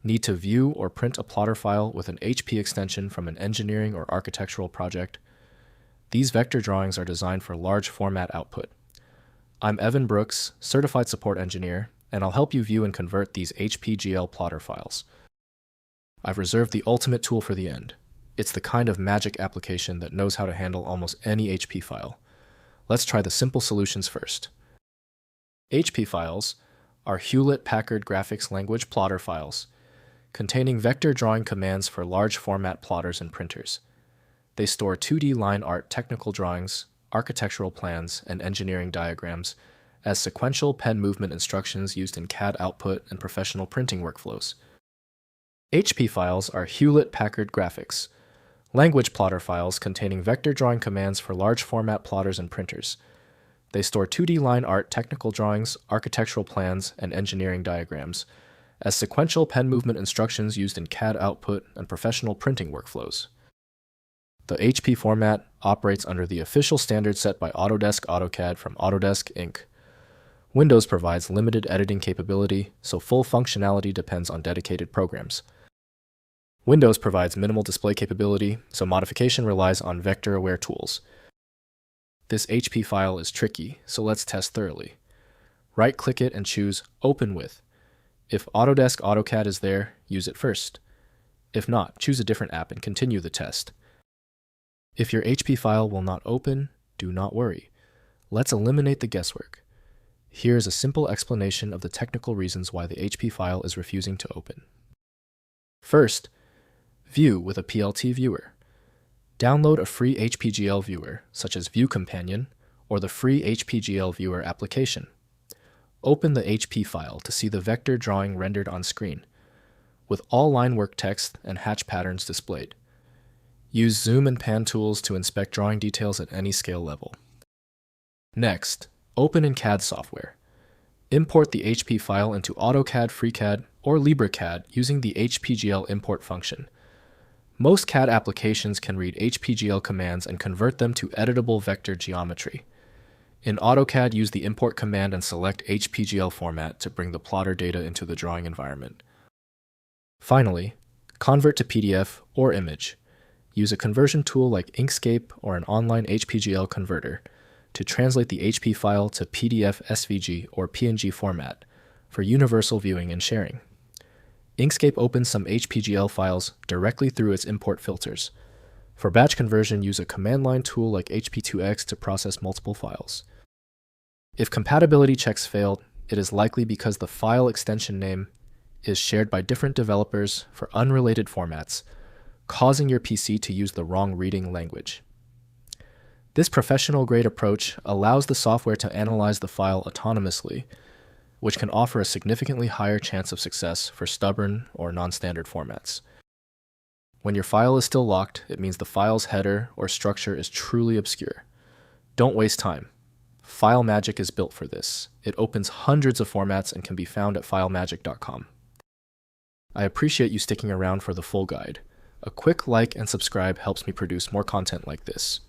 Need to view or print a plotter file with an HP extension from an engineering or architectural project? These vector drawings are designed for large format output. I'm Evan Brooks, Certified Support Engineer, and I'll help you view and convert these HPGL plotter files. I've reserved the ultimate tool for the end. It's the kind of magic application that knows how to handle almost any HP file. Let's try the simple solutions first. HP files are Hewlett-Packard Graphics Language plotter files, containing vector drawing commands for large format plotters and printers. They store 2D line art technical drawings, architectural plans, and engineering diagrams as sequential pen movement instructions used in CAD output and professional printing workflows. HP files are Hewlett-Packard Graphics Language plotter files containing vector drawing commands for large format plotters and printers. They store 2D line art technical drawings, architectural plans, and engineering diagrams as sequential pen movement instructions used in CAD output and professional printing workflows. The HP format operates under the official standard set by Autodesk AutoCAD from Autodesk, Inc. Windows provides limited editing capability, so full functionality depends on dedicated programs. Windows provides minimal display capability, so modification relies on vector-aware tools. This HP file is tricky, so let's test thoroughly. Right-click it and choose Open With. If Autodesk AutoCAD is there, use it first. If not, choose a different app and continue the test. If your HP file will not open, do not worry. Let's eliminate the guesswork. Here is a simple explanation of the technical reasons why the HP file is refusing to open. First, view with a PLT Viewer. Download a free HPGL viewer, such as View Companion, or the free HPGL Viewer application. Open the HP file to see the vector drawing rendered on screen, with all line work text and hatch patterns displayed. Use zoom and pan tools to inspect drawing details at any scale level. Next, open in CAD Software. Import the HP file into AutoCAD, FreeCAD, or LibreCAD using the HPGL import function. Most CAD applications can read HPGL commands and convert them to editable vector geometry. In AutoCAD, use the import command and select HPGL format to bring the plotter data into the drawing environment. Finally, convert to PDF or image. Use a conversion tool like Inkscape or an online HPGL converter to translate the HP file to PDF, SVG, or PNG format for universal viewing and sharing. Inkscape opens some HPGL files directly through its import filters. For batch conversion, use a command line tool like HP2X to process multiple files. If compatibility checks failed, it is likely because the file extension name is shared by different developers for unrelated formats, causing your PC to use the wrong reading language. This professional-grade approach allows the software to analyze the file autonomously, which can offer a significantly higher chance of success for stubborn or non-standard formats. When your file is still locked, it means the file's header or structure is truly obscure. Don't waste time. FileMagick is built for this. It opens hundreds of formats and can be found at filemagick.com. I appreciate you sticking around for the full guide. A quick like and subscribe helps me produce more content like this.